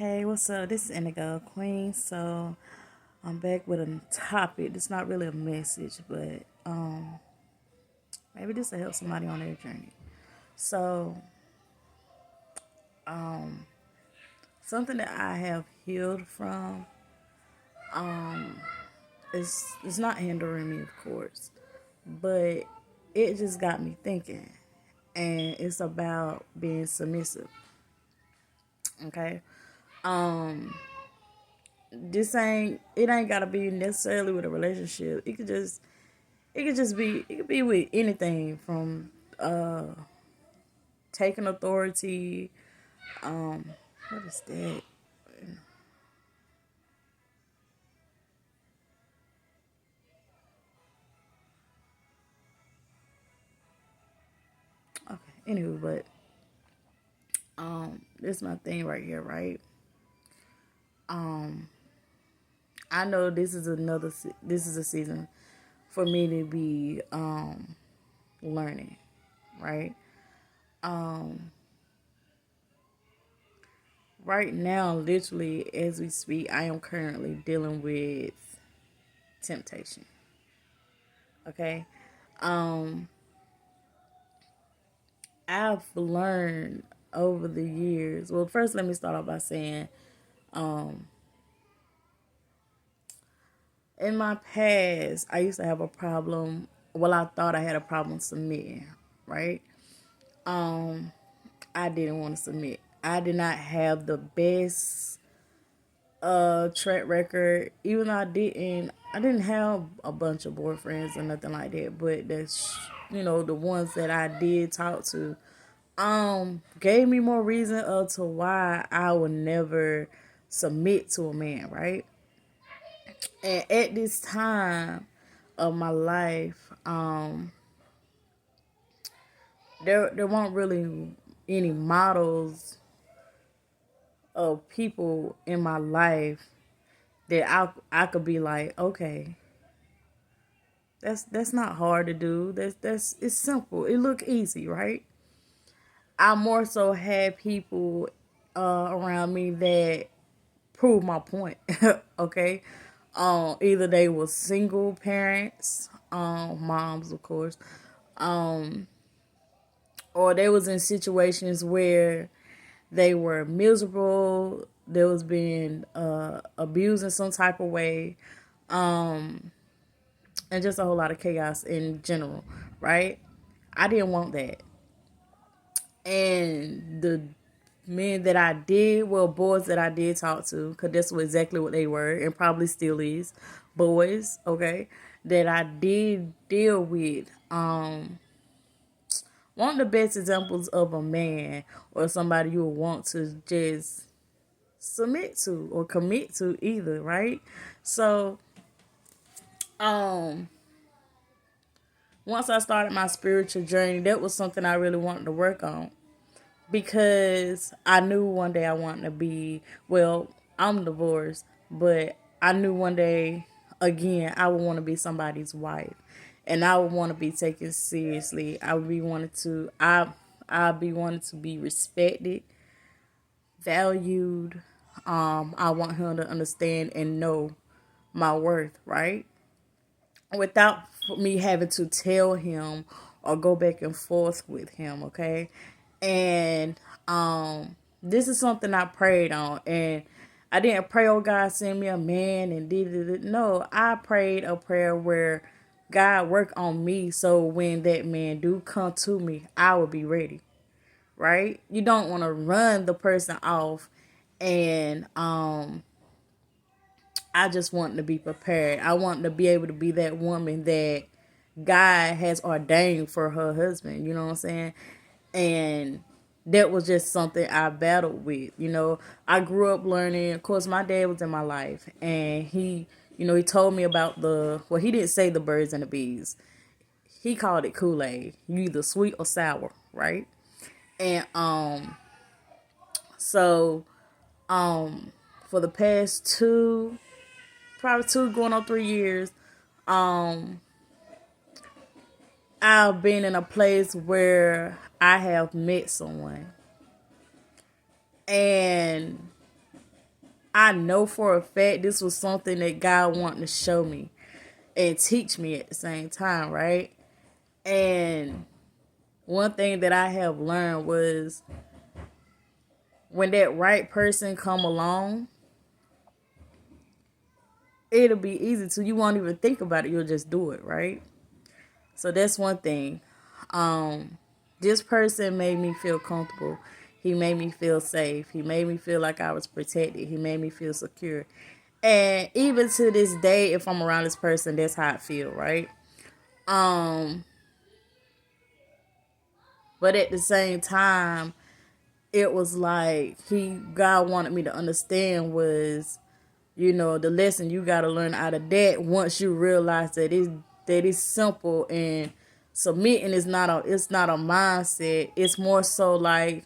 Hey, what's up? This is Indigo Queen. So I'm back with a topic. It's not really a message, but maybe this will help somebody on their journey. So something that I have healed from is it's not hindering me, of course, but it just got me thinking, and it's about being submissive. Okay, this ain't it ain't gotta be necessarily with a relationship. It could be with anything from taking authority. What is that? Okay. Anywho, but this is my thing right here, right? I know this is a season for me to be learning, right? Right now, literally as we speak, I am currently dealing with temptation. Okay. I've learned over the years. Well, first let me start off by saying in my past, I used to have a problem. Well, I thought I had a problem submitting, right? I didn't want to submit. I did not have the best track record. Even though I didn't have a bunch of boyfriends or nothing like that. But that's the ones that I did talk to, gave me more reason as to why I would never submit to a man, right? And at this time of my life, there weren't really any models of people in my life that I could be like, okay, that's not hard to do. That's it's simple. It look easy, right? I more so had people around me that proved my point. Okay, either they were single parents, moms, of course, or they was in situations where they were miserable. They was being abused in some type of way, and just a whole lot of chaos in general, right? I didn't want that. And the men that I did, well, boys that I did talk to, because that's exactly what they were, and probably still is, boys, okay, that I did deal with, one of the best examples of a man or somebody you would want to just submit to or commit to either, right? So, um, once I started my spiritual journey, that was something I really wanted to work on because I knew one day I wanted to be, well, I'm divorced, but I knew one day, again, I would want to be somebody's wife. And I would want to be taken seriously. I'd be wanting to be respected, valued. I want him to understand and know my worth, right? Without me having to tell him or go back and forth with him, okay? And this is something I prayed on, and I didn't pray, oh God, send me a man and did it. No, I prayed a prayer where God work on me so when that man do come to me, I will be ready, right? You don't want to run the person off, and I just want to be prepared. I want to be able to be that woman that God has ordained for her husband. You know what I'm saying? And that was just something I battled with. I grew up learning. Of course, my dad was in my life, and he told me about well, he didn't say the birds and the bees. He called it Kool-Aid. You either sweet or sour, right? And so for the past probably 2 going on 3 years, I've been in a place where I have met someone, and I know for a fact this was something that God wanted to show me and teach me at the same time, right? And one thing that I have learned was when that right person come along, it'll be easy to, you won't even think about it, you'll just do it, right? So that's one thing. This person made me feel comfortable. He made me feel safe. He made me feel like I was protected. He made me feel secure. And even to this day, if I'm around this person, that's how I feel, right? But at the same time, it was like God wanted me to understand was, the lesson you got to learn out of that. Once you realize that it's simple, and submitting is it's not a mindset. It's more so like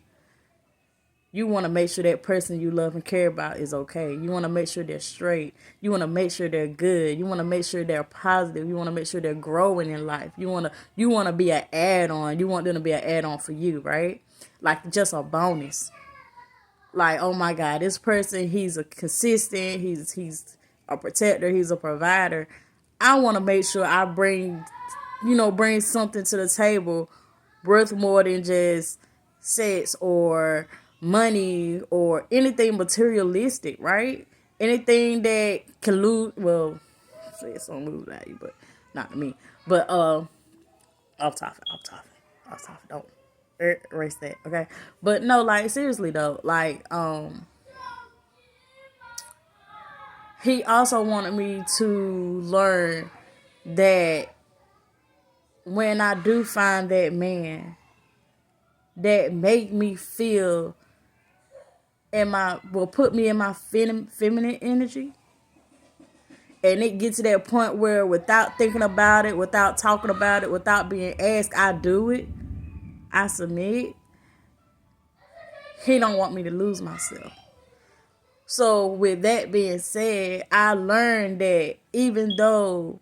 you want to make sure that person you love and care about is okay. You want to make sure they're straight. You want to make sure they're good. You want to make sure they're positive. You want to make sure they're growing in life. You want to be an add-on. You want them to be an add-on for you, right? Like just a bonus. Like, oh my God, this person, he's a consistent, he's a protector, he's a provider. I want to make sure I bring something to the table worth more than just sex or money or anything materialistic, right? Anything that can lose, well, sex don't lose value, but not to me. But off topic. Don't erase that, okay? But no, like seriously though, like he also wanted me to learn that when I do find that man that make me feel will put me in my feminine energy, and it gets to that point where without thinking about it, without talking about it, without being asked, I do it, I submit, he don't want me to lose myself. So with that being said, I learned that even though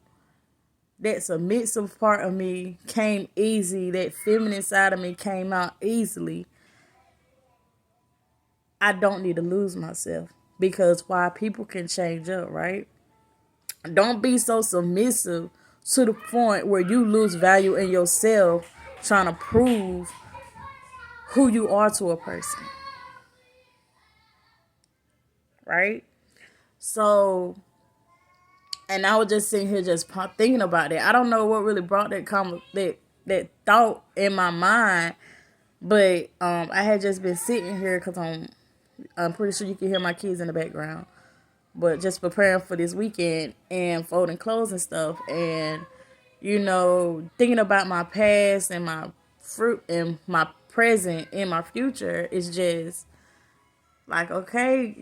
that submissive part of me came easy, that feminine side of me came out easily, I don't need to lose myself. Because why, people can change up, right? Don't be so submissive to the point where you lose value in yourself trying to prove who you are to a person. Right? So, and I was just sitting here just thinking about it. I don't know what really brought that thought in my mind, but I had just been sitting here because I'm pretty sure you can hear my kids in the background, but just preparing for this weekend and folding clothes and stuff, and thinking about my past and my fruit and my present and my future is just like, okay,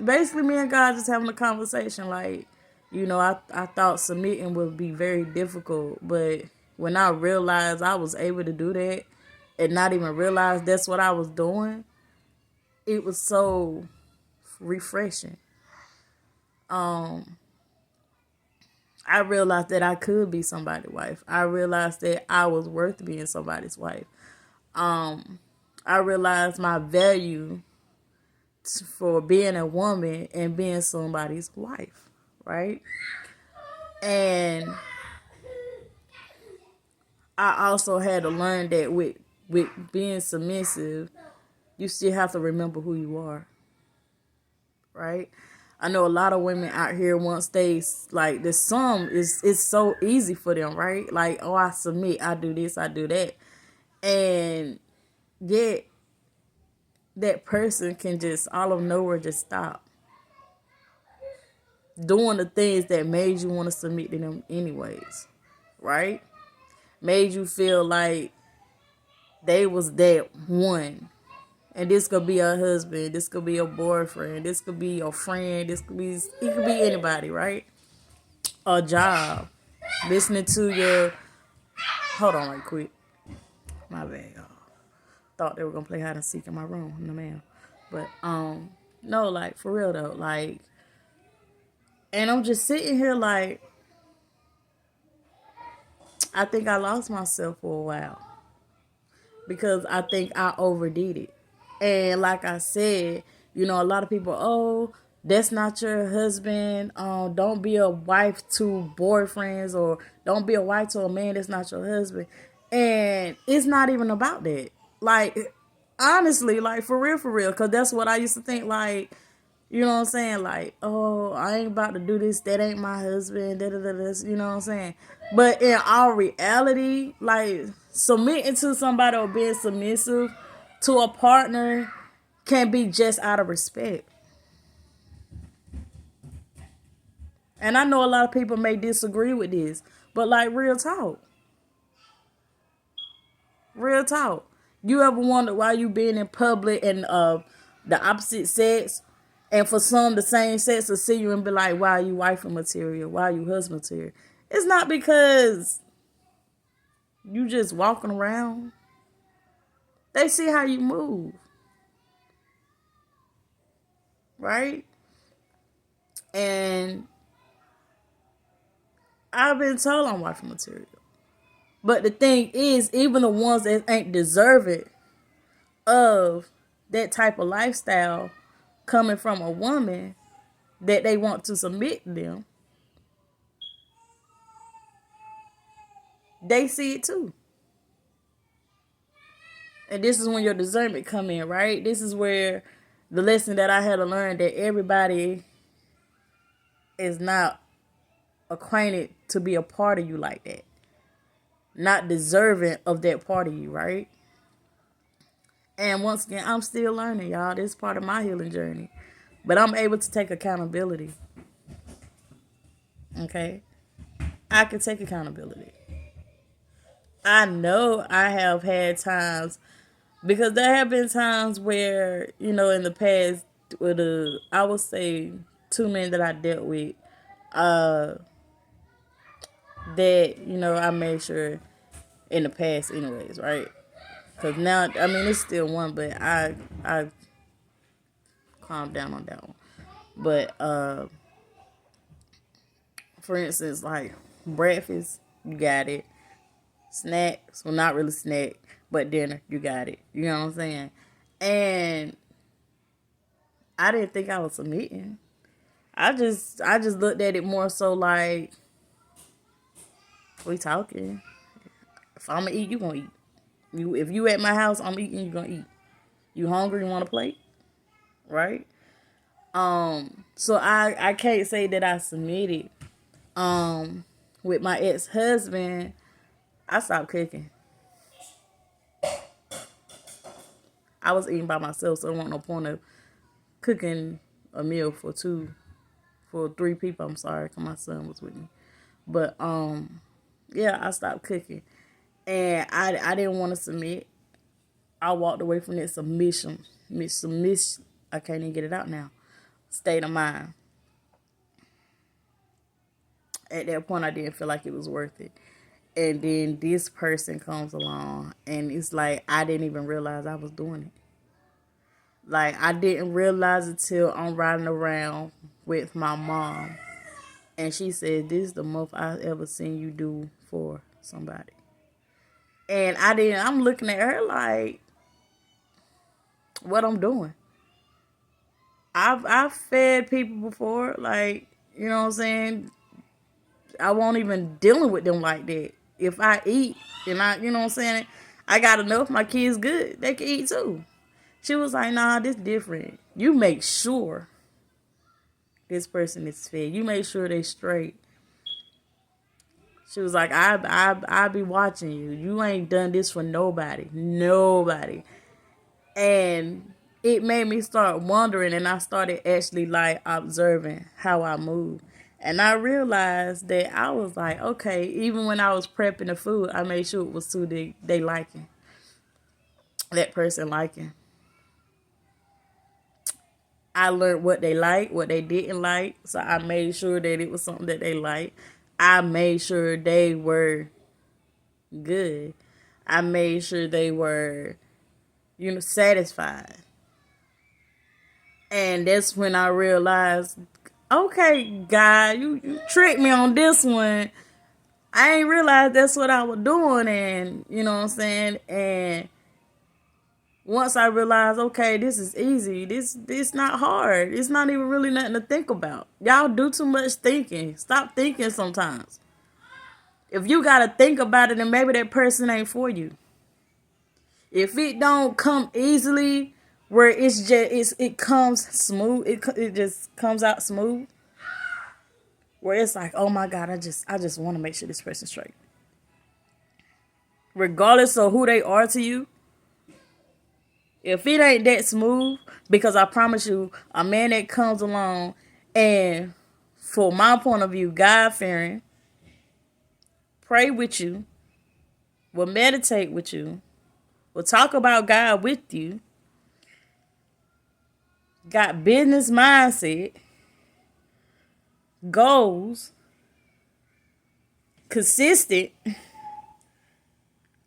basically me and God just having a conversation. Like, I thought submitting would be very difficult, but when I realized I was able to do that and not even realize that's what I was doing, it was so refreshing. I realized that I could be somebody's wife. I realized that I was worth being somebody's wife. I realized my value for being a woman and being somebody's wife, right? And I also had to learn that with being submissive, you still have to remember who you are, right? I know a lot of women out here, once they, like, the sum it's so easy for them, right? Like, oh, I submit, I do this, I do that. And yet, that person can just, all of nowhere, just stop doing the things that made you want to submit to them anyways, right? Made you feel like they was that one. And this could be a husband, this could be a boyfriend, this could be your friend, it could be anybody, right? A job. Listening to your, hold on right quick. My bad, y'all. Thought they were gonna play hide and seek in my room. No ma'am. But no, like for real though, like, and I'm just sitting here like, I think I lost myself for a while. Because I think I overdid it. And like I said, a lot of people, oh, That's not your husband. Don't be a wife to boyfriends, or don't be a wife to a man that's not your husband. And it's not even about that. Like, honestly, like for real, because that's what I used to think. Like, you know what I'm saying? Like, oh, I ain't about to do this. That ain't my husband. Da, da, da, da, you know what I'm saying? But in all reality, like, submitting to somebody or being submissive to a partner can be just out of respect. And I know a lot of people may disagree with this, but like, real talk. Real talk. You ever wonder why you being in public and the opposite sex, and for some the same sex will see you and be like, why are you wife material? Why are you husband material? It's not because you just walking around. They see how you move. Right? And I've been told I'm wife material. But the thing is, even the ones that ain't deserving of that type of lifestyle coming from a woman that they want to submit them, they see it too. And this is when your discernment come in, right? This is where the lesson that I had to learn, that everybody is not acquainted to be a part of you like that. Not deserving of that part of you, right? And once again, I'm still learning, y'all. This is part of my healing journey. But I'm able to take accountability. Okay? I can take accountability. I know I have had times, because there have been times where, you know, in the past, with I would say 2 men that I dealt with, that, you know, I made sure in the past anyways, right? Because now, I mean, it's still one, but I calmed down on that one. But, for instance, like breakfast, you got it. Snacks, well, not really snack, but dinner, you got it. You know what I'm saying? And I didn't think I was submitting. I just looked at it more so like, we talking. If I'm gonna eat, you gonna eat. If you at my house, I'm eating, you gonna eat. You hungry, you want a plate? Right? So I can't say that I submitted. With my ex-husband, I stopped cooking. I was eating by myself, so there wasn't no point of cooking a meal for 3 people. I'm sorry, because my son was with me. But yeah, I stopped cooking, and I didn't want to submit. I walked away from that submission. I can't even get it out now. State of mind. At that point, I didn't feel like it was worth it. And then this person comes along, and it's like I didn't even realize I was doing it. Like, I didn't realize it till I'm riding around with my mom, and she said, "This is the most I've ever seen you do for somebody." And I'm looking at her like, what I'm doing. I've fed people before, like, you know what I'm saying? I won't even dealing with them like that. If I eat, and you know what I'm saying, I got enough, my kids good, they can eat too. She was like, nah, this different. You make sure this person is fed. You make sure they straight. She was like, I be watching you. You ain't done this for nobody. Nobody. And it made me start wondering, and I started actually like observing how I move. And I realized that I was like, okay, even when I was prepping the food, I made sure it was to they liking. That person liking. I learned what they liked, what they didn't like. So I made sure that it was something that they liked. I made sure they were good. I made sure they were, you know, satisfied. And that's when I realized, okay, God, you tricked me on this one. I ain't realized that's what I was doing. And, you know what I'm saying? And Once I realized, okay, this is easy. This not hard. It's not even really nothing to think about. Y'all do too much thinking. Stop thinking sometimes. If you gotta think about it, then maybe that person ain't for you. If it don't come easily, where it comes smooth, it just comes out smooth. Where it's like, oh my God, I just want to make sure this person's straight. Regardless of who they are to you, if it ain't that smooth, because I promise you, a man that comes along and, for my point of view, God fearing, pray with you, will meditate with you, will talk about God with you, got business mindset, goals, consistent,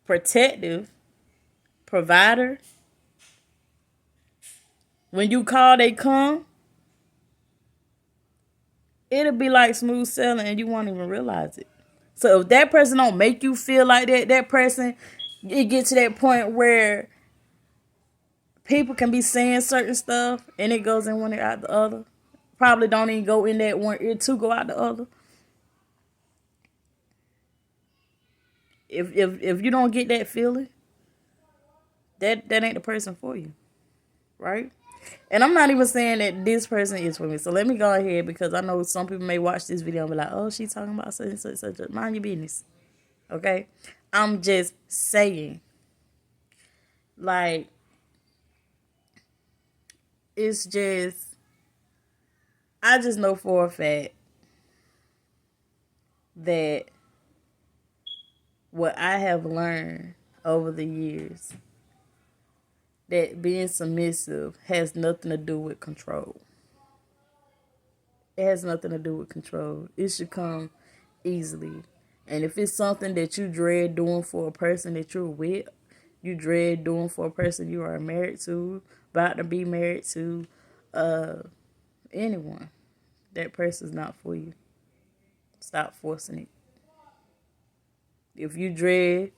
protective, provider. When you call, they come. It'll be like smooth sailing and you won't even realize it. So if that person don't make you feel like that, that person, it gets to that point where people can be saying certain stuff and it goes in one ear out the other. Probably don't even go in that one ear to go out the other. If you don't get that feeling, that ain't the person for you, right? And I'm not even saying that this person is for me. So let me go ahead, because I know some people may watch this video and be like, oh, she's talking about such and such, such. Mind your business. Okay? I'm just saying. Like, it's just, I just know for a fact that what I have learned over the years, that being submissive has nothing to do with control. It has nothing to do with control. It should come easily. And if it's something that you dread doing for a person that you're with, you dread doing for a person you are married to, about to be married to, anyone, that person's not for you. Stop forcing it. If you dread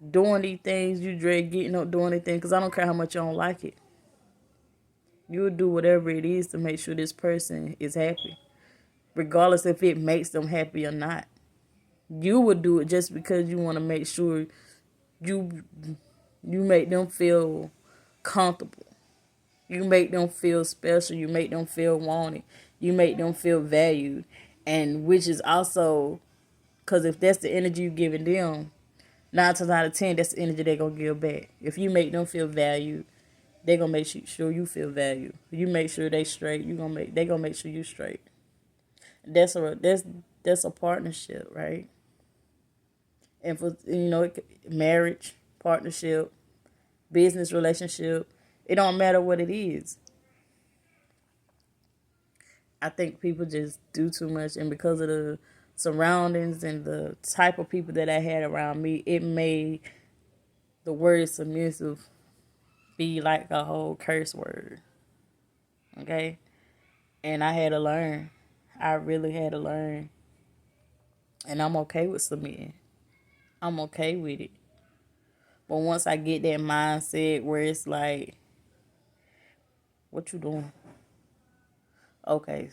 doing these things, you dread getting up doing anything, because I don't care how much you don't like it. You'll do whatever it is to make sure this person is happy, regardless if it makes them happy or not. You would do it just because you want to make sure you make them feel comfortable. You make them feel special. You make them feel wanted. You make them feel valued. And which is also, because if that's the energy you're giving them, 9 times out of 10, that's the energy they're going to give back. If you make them feel valued, they're going to make sure you feel valued. You make sure they straight, they're going to make sure you straight. That's a partnership, right? And for, marriage, partnership, business relationship, it don't matter what it is. I think people just do too much, and because of the surroundings and the type of people that I had around me, it made the word submissive be like a whole curse word. Okay? And I had to learn. I really had to learn. And I'm okay with submitting. I'm okay with it. But once I get that mindset where it's like, what you doing? Okay,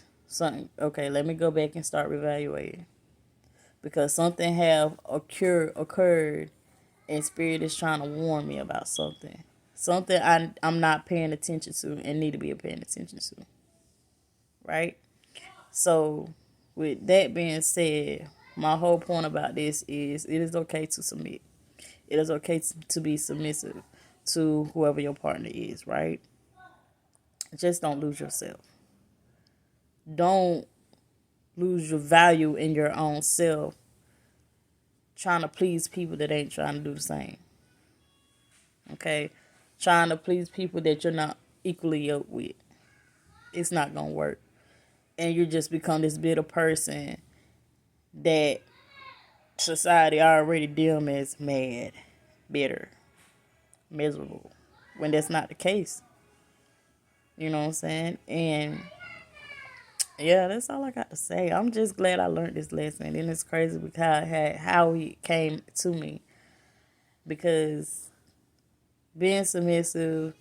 let me go back and start reevaluating. Because something have occurred and spirit is trying to warn me about something. Something I'm not paying attention to and need to be paying attention to. Right? So, with that being said, my whole point about this is it is okay to submit. It is okay to be submissive to whoever your partner is, right? Just don't lose yourself. Don't lose your value in your own self trying to please people that ain't trying to do the same. Okay? Trying to please people that you're not equally yoked with. It's not going to work. And you just become this bitter person that society already deem as mad, bitter, miserable, when that's not the case. You know what I'm saying? And yeah, that's all I got to say. I'm just glad I learned this lesson. And it's crazy because how he came to me. Because being submissive,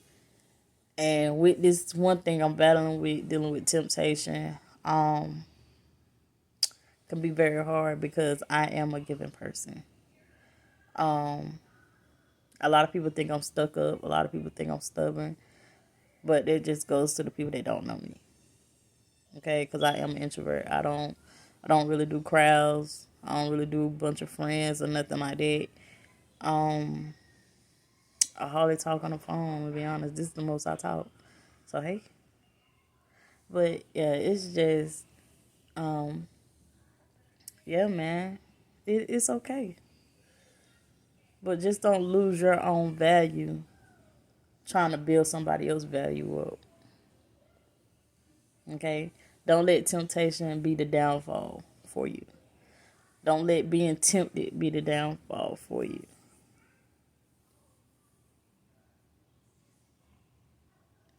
and with this one thing I'm battling with, dealing with temptation, can be very hard because I am a giving person. Um, a lot of people think I'm stuck up. A lot of people think I'm stubborn, but it just goes to the people that don't know me. Okay, because I am an introvert. I don't really do crowds. I don't really do a bunch of friends or nothing like that. Um, I hardly talk on the phone. To be honest, this is the most I talk. So hey, but yeah, it's just um, yeah, man, it's okay. But just don't lose your own value trying to build somebody else's value up. Okay? Don't let temptation be the downfall for you. Don't let being tempted be the downfall for you.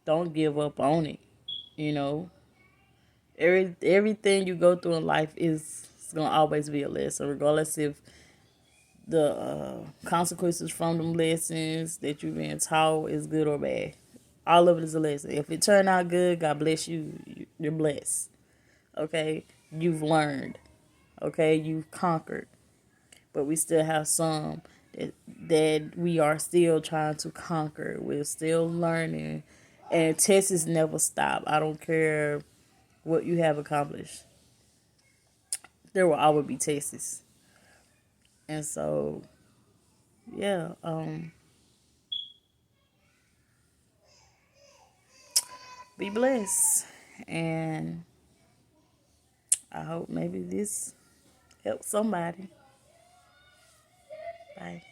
Don't give up on it. You know, everything you go through in life is gonna always be a lesson, regardless if the consequences from them lessons that you've been taught is good or bad. All of it is a lesson. If it turned out good, God bless you. You're blessed. Okay, you've learned. Okay, you've conquered. But we still have some that we are still trying to conquer. We're still learning, and tests never stop. I don't care what you have accomplished. There will always be tests, and so yeah, be blessed, and I hope maybe this helps somebody. Bye.